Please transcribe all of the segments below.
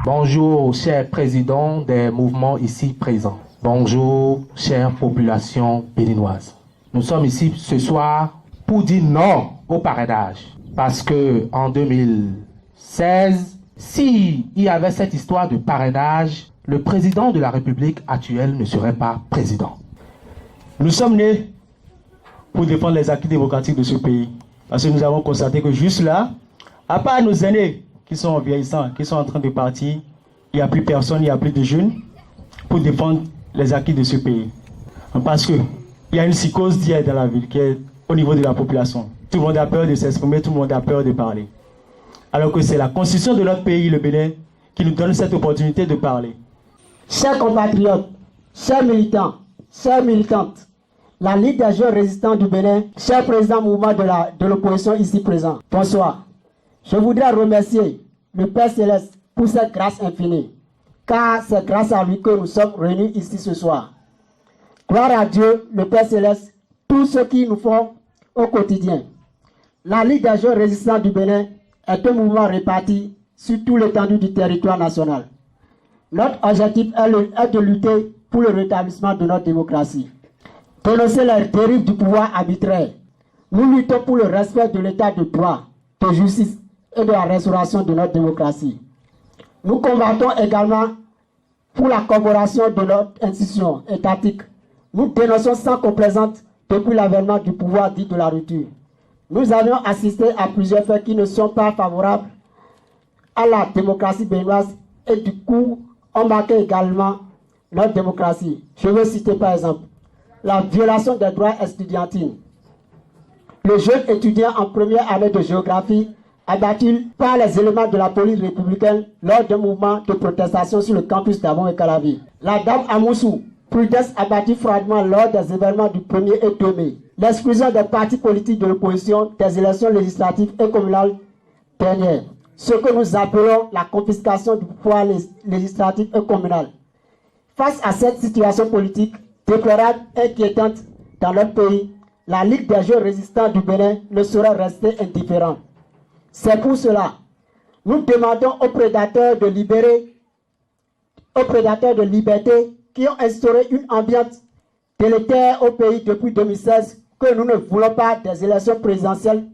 Bonjour, chers présidents des mouvements ici présents. Bonjour, chère population béninoise. Nous sommes ici ce soir pour dire non au parrainage. Parce que en 2016, s'il y avait cette histoire de parrainage, le président de la République actuelle ne serait pas président. Nous sommes nés pour défendre les acquis démocratiques de ce pays. Parce que nous avons constaté que juste là, à part nos aînés qui sont vieillissants, qui sont en train de partir, il n'y a plus personne, il n'y a plus de jeunes pour défendre les acquis de ce pays. Parce qu'il y a une psychose d'hier dans la ville qui est au niveau de la population. Tout le monde a peur de s'exprimer, tout le monde a peur de parler. Alors que c'est la constitution de notre pays, le Bénin, qui nous donne cette opportunité de parler. Chers compatriotes, chers militants, chères militantes, la Ligue des jeunes résistants du Bénin, cher président mouvement de l'opposition ici présent, bonsoir. Je voudrais remercier le Père Céleste pour cette grâce infinie, car c'est grâce à lui que nous sommes réunis ici ce soir. Gloire à Dieu, le Père Céleste, tout ce qui nous font au quotidien. La Ligue des jeunes résistants du Bénin est un mouvement réparti sur tout l'étendue du territoire national. Notre objectif est de lutter pour le rétablissement de notre démocratie. Dénoncer les dérives du pouvoir arbitraire. Nous luttons pour le respect de l'état de droit, de justice et de la restauration de notre démocratie. Nous combattons également pour la collaboration de notre institution étatique. Nous dénonçons sans complaisance depuis l'avènement du pouvoir dit de la rupture. Nous avions assisté à plusieurs faits qui ne sont pas favorables à la démocratie béninoise et du coup ont marqué également notre démocratie. Je veux citer par exemple la violation des droits estudiantines. Le jeune étudiant en première année de géographie abattu par les éléments de la police républicaine lors d'un mouvement de protestation sur le campus d'Abon et Calavi. La dame Amoussou, Prudence abattue froidement lors des événements du 1er et 2 mai. L'exclusion des partis politiques de l'opposition des élections législatives et communales dernières. Ce que nous appelons la confiscation du pouvoir législatif et communal. Face à cette situation politique déplorable et inquiétante dans notre pays, la Ligue des jeunes résistants du Bénin ne saurait rester indifférente. C'est pour cela, nous demandons aux prédateurs de liberté qui ont instauré une ambiance délétère au pays depuis 2016 que nous ne voulons pas des élections présidentielles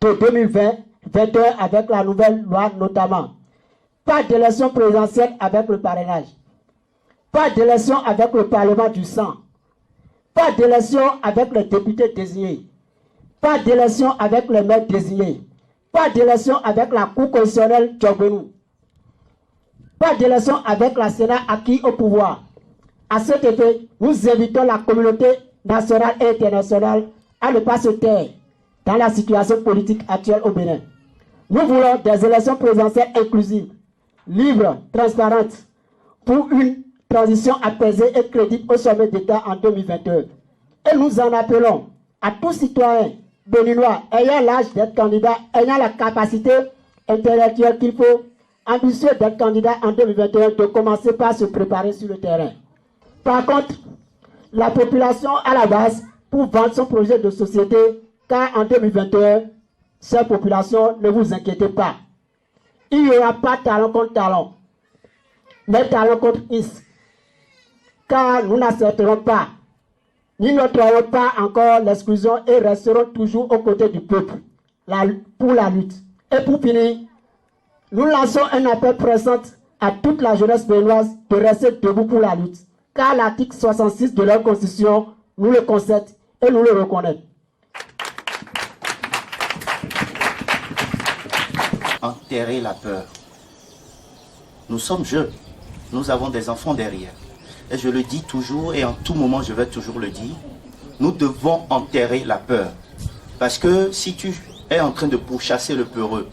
de 2021 avec la nouvelle loi notamment. Pas d'élection présidentielle avec le parrainage. Pas d'élection avec le Parlement du sang. Pas d'élection avec les députés désignés. Pas d'élection avec les maires désignés. Pas d'élection avec la Cour constitutionnelle Djogbenou. Pas d'élection avec la Sénat acquis au pouvoir. À cet effet, nous invitons la communauté nationale et internationale à ne pas se taire dans la situation politique actuelle au Bénin. Nous voulons des élections présidentielles inclusives, libres, transparentes, pour une transition apaisée et crédible au sommet d'État en 2021. Et nous en appelons à tous citoyens béninois ayant l'âge d'être candidat, ayant la capacité intellectuelle qu'il faut, ambitieux d'être candidat en 2021, de commencer par se préparer sur le terrain. Par contre, la population à la base pour vendre son projet de société, car en 2021, cette population, ne vous inquiétez pas. Il n'y aura pas talent contre talent, mais talent contre is. Car nous n'accepterons pas, ni ne trouverons pas encore l'exclusion et resterons toujours aux côtés du peuple pour la lutte. Et pour finir, nous lançons un appel pressant à toute la jeunesse béninoise de rester debout pour la lutte. Car l'article 66 de leur constitution nous le concède et nous le reconnaît. Enterrer la peur. Nous sommes jeunes, nous avons des enfants derrière. Et je le dis toujours et en tout moment je vais toujours le dire, nous devons enterrer la peur. Parce que si tu es en train de pourchasser le peureux,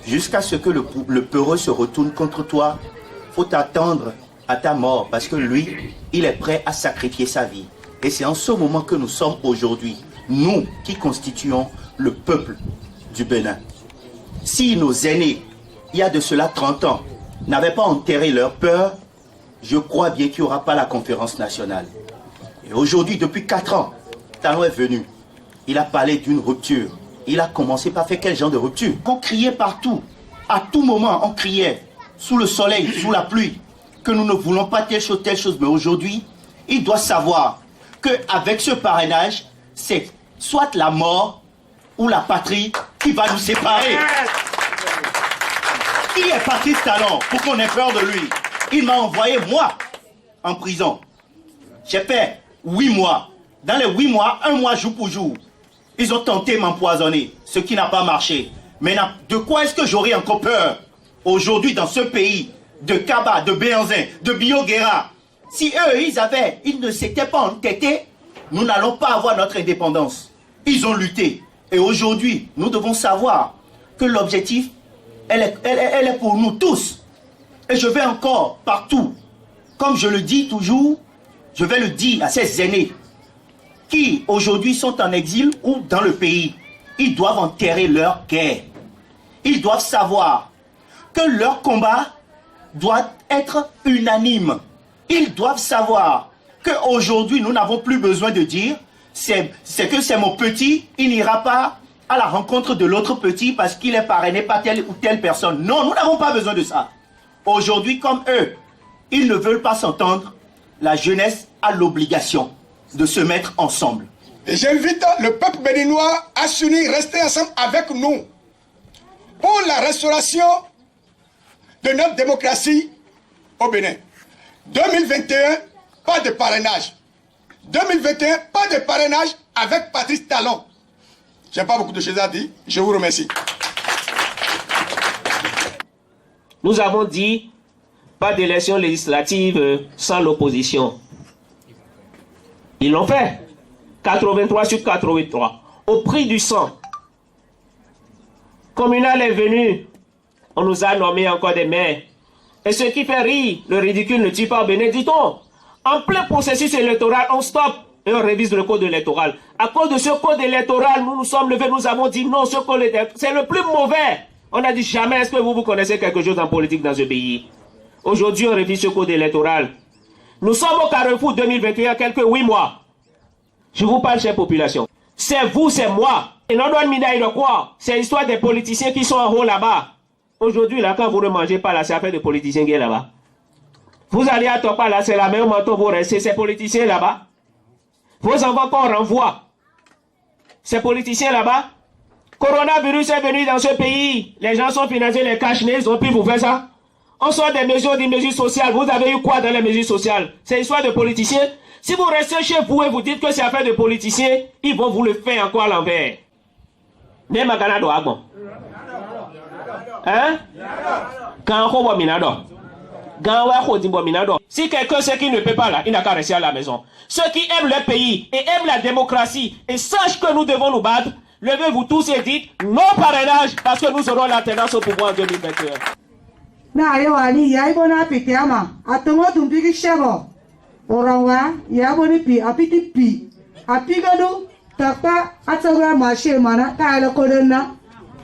jusqu'à ce que le peureux se retourne contre toi, il faut t'attendre à ta mort parce que lui, il est prêt à sacrifier sa vie. Et c'est en ce moment que nous sommes aujourd'hui, nous qui constituons le peuple du Bénin. Si nos aînés, il y a de cela 30 ans, n'avaient pas enterré leur peur, je crois bien qu'il n'y aura pas la conférence nationale. Et aujourd'hui, depuis 4 ans, Talon est venu. Il a parlé d'une rupture. Il a commencé par faire quel genre de rupture? On criait partout. À tout moment, on criait. sous le soleil, sous la pluie, que nous ne voulons pas telle chose, mais aujourd'hui, il doit savoir qu'avec ce parrainage, c'est soit la mort ou la patrie qui va nous séparer. Qui est Patrice Talon pour qu'on ait peur de lui? Il m'a envoyé, moi, en prison. J'ai fait 8 mois. Dans les 8 mois, 1 mois jour pour jour, ils ont tenté de m'empoisonner, ce qui n'a pas marché. Maintenant, de quoi est-ce que j'aurais encore peur aujourd'hui dans ce pays de Kaba, de Béanzin, de Bioguera? Si eux, ils ne s'étaient pas entêtés, nous n'allons pas avoir notre indépendance. Ils ont lutté. Et aujourd'hui, nous devons savoir que l'objectif, elle est pour nous tous. Et je vais encore partout, comme je le dis toujours, je vais le dire à ces aînés qui aujourd'hui sont en exil ou dans le pays. Ils doivent enterrer leur guerre. Ils doivent savoir que leur combat doit être unanime. Ils doivent savoir qu'aujourd'hui, nous n'avons plus besoin de dire c'est que c'est mon petit, il n'ira pas à la rencontre de l'autre petit parce qu'il est parrainé par telle ou telle personne. Non, nous n'avons pas besoin de ça. Aujourd'hui, comme eux, ils ne veulent pas s'entendre, la jeunesse a l'obligation de se mettre ensemble. Et j'invite le peuple béninois à s'unir, rester ensemble avec nous pour la restauration de notre démocratie au Bénin. 2021, pas de parrainage. 2021, pas de parrainage avec Patrice Talon. Je n'ai pas beaucoup de choses à dire. Je vous remercie. Nous avons dit pas d'élection législative sans l'opposition. Ils l'ont fait. 83 sur 83. Au prix du sang. Communal est venu. On nous a nommé encore des maires. Et ce qui fait rire, le ridicule ne tue pas au Bénin, dit-on. En plein processus électoral, on stoppe et on révise le code électoral. À cause de ce code électoral, nous nous sommes levés, nous avons dit non, ce code électoral, c'est le plus mauvais. On a dit jamais, est-ce que vous connaissez quelque chose en politique dans ce pays? Aujourd'hui, on révise ce code électoral. Nous sommes au carrefour 2021, quelques 8 mois. Je vous parle, chère population. C'est vous, c'est moi. Et non, de quoi? C'est l'histoire des politiciens qui sont en haut là-bas. Aujourd'hui, là, quand vous ne mangez pas, là, c'est affaire de politiciens qui est là-bas. Vous allez à Topa, là, c'est la même manteau, vous restez, ces politiciens là-bas. Vos enfants qu'on renvoie. Ces politiciens là-bas. Coronavirus est venu dans ce pays. Les gens sont financés, les cache-nez, ils ont pu vous faire ça. On sort des mesures sociales. Vous avez eu quoi dans les mesures sociales? C'est l'histoire de politiciens. Si vous restez chez vous et vous dites que c'est affaire de politiciens, ils vont vous le faire encore à l'envers. Ne magana do agbon. Hein? Si quelqu'un sait qu'il ne peut pas là, il n'a qu'à rester à la maison. Ceux qui aiment le pays et aiment la démocratie et sachent que nous devons nous battre, levez-vous tous et dites non parrainage parce que nous aurons la tendance au pouvoir en 2021. Na yo ali ya ibona piti ama atongo tumpiki shebo orawa ya boni pi apiti pi apigado takpa atsawa mashe mana kaila kodena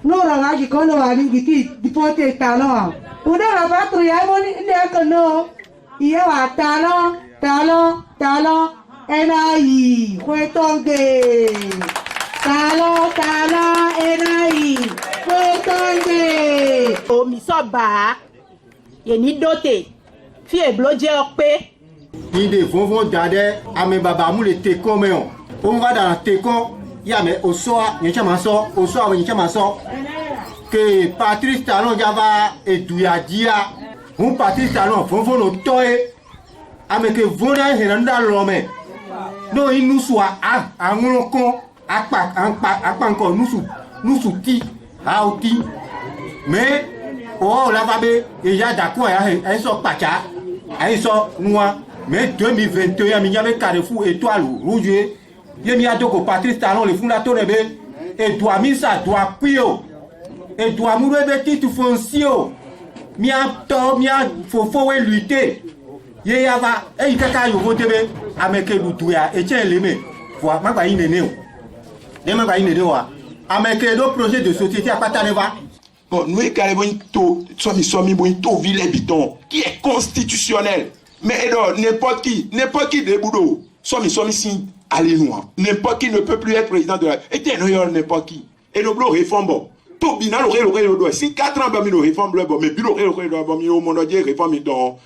nora wa ki kono wa ni giti dipote tano udah la patru ya boni ile kono iya wa talo enai kwetonge talo enai kwetonge o mi so ba yeni doté fi ebloje opé ide vonvon dade ame baba mu le tekon me on va dans tekon ya me osoa nyechama so osoa nyechama so que Patrice Talon java eduya dia un Patrice Talon vonvon no toé ame ke vona heranda lome no inu soa anwon kon apa nko nusu ti auti mais oh la vabe et ya d'accord ya so pacha ai so noa mais 2021 mi nyame Carrefour étoile rouge ye mi adoko Patrice Talon le fondateur nebe et doit mi ça doit pio et doit mu rebe titre foncier mi a fofo we lutter ye ya va e kaka yo votebe ameke lutuya e tien leme foi ma ba inene o ne ma ba inene wa ameke do projet de société à Pataneva. Bon, nous sommes une ville habitant qui est constitutionnel. Mais n'importe qui de boulot, sommes ici à l'éloign. N'importe qui ne peut plus être président de la. Et n'importe qui. Et nous voulons réforme. tout bien le si 4 ans bami réforme le bon mais bureau le bami au monde dire réforme dans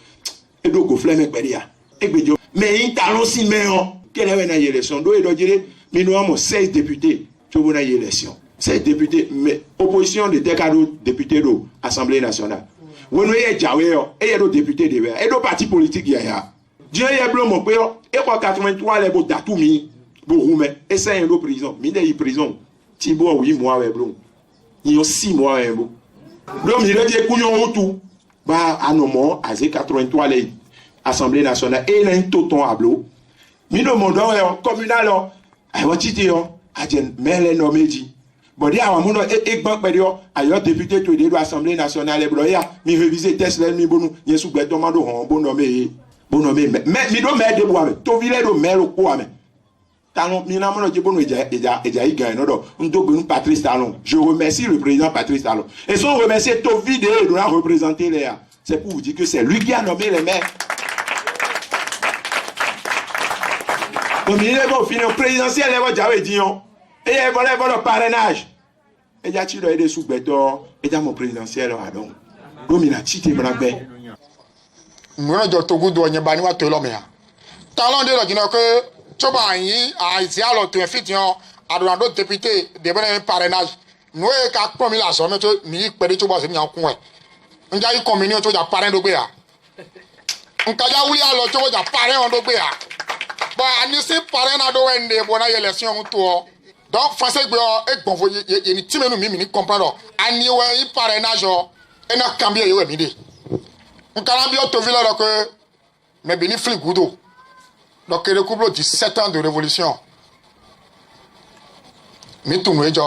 et do go flemme pedia e gbejo mais in talon si mais on quelle est une élection do e do dire mais nous avons 16 députés tu veux une élection 16 députés mais opposition de cadeau députés de Assemblée nationale vous nous y jawe et y a des députés de et do parti politique ya Dieu y a blanc mon père et quoi 83 les beaux datoumi Bourgoumé et ça y a une prison mais des prison Thibaut 8 mois avec blanc il y a 6 mois avec blanc l'homme il a dit couillon tout bah à nos morts à 83 les Assemblée nationale et là un toton à blanc mais le monde communal a watité a dit mais les nommé dit bon dia wa mon et banque pédio ailleurs député tout de l'Assemblée nationale et blanc ya mi réviser test là mi bonu y sous gbeto mando bon nommé mais mi do mais de bois to vile do mais le quoi mais Talon, Patrice Talon. Je remercie le président Patrice Talon. Et son remercier tout vidéo de la représenter les. C'est pour vous dire que c'est lui qui a nommé les maires. Comme il est bon, fini présidentiel, il va dire, et il va le parrainage. Et il y a des sous-bétons, et il y a mon présidentiel, donc. Comme il a cité Braquet. Nous avons tout goût de Banoua Tolomea. Talon de la que. Choba yi a ici alors tu infition à d'autres députés de bon parrainage nous est qu'à comme il a somme to ni pede choba se mi an kun e nja yi communion to ja parrain do gbe ya nka ja wuli alo to ja parrain on do gbe ya bon ani se parrain na do wende bona élection to donc français gbe e gbon fo ye ni timenu mi ni comprendre ani we yi parrainage e na cambie ye we mi de nka na bi o to villa que mais bini fli gudo. Donc, le couple 17 ans de révolution. Mais tout le monde,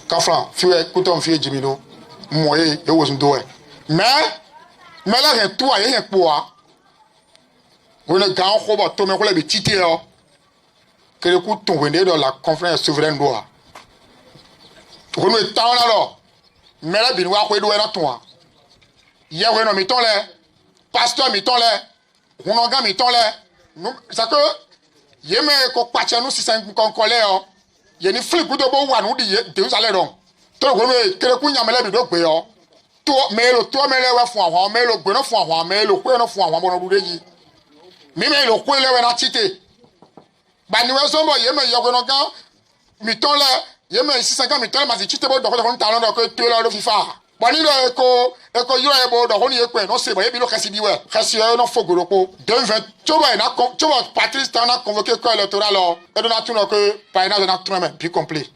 Kafran, fille, couton, fille, Jimino, moi, et aux doués. Mais là, il y a tout, il y a quoi. Vous ne gagnez pas, tout le monde, le petit que le coup tombe dans la conférence souveraine doit. Vous ne temps alors. Mais là, il y a un toi. Il y a un mettons les pasteur, mettons les. On a mettons les. C'est que, il y a un patch nous si c'est un colère. Il y a une flip de bon one ou de allez donc. Tout le monde, que le coup n'y a pas de deux tout, mais le tour, mais le fond, mais le bon fond, mais le coin fond, on va vous dire. Mais le coin, le entité. Bah, nous sommes, il y a un gars, mettons là, il y a un 650 mettons là, mais si tu te vois dans le talent de tu es là, le FIFA. Bon, il est éco, il est beau, on y est quoi, non, c'est vrai, il est cassé, ouais, cassé, non, faut que le coup. 2020, tu vois, Patrice, t'en as convoqué quoi électoral, et de nature que, par exemple, on a tout le même, puis complet.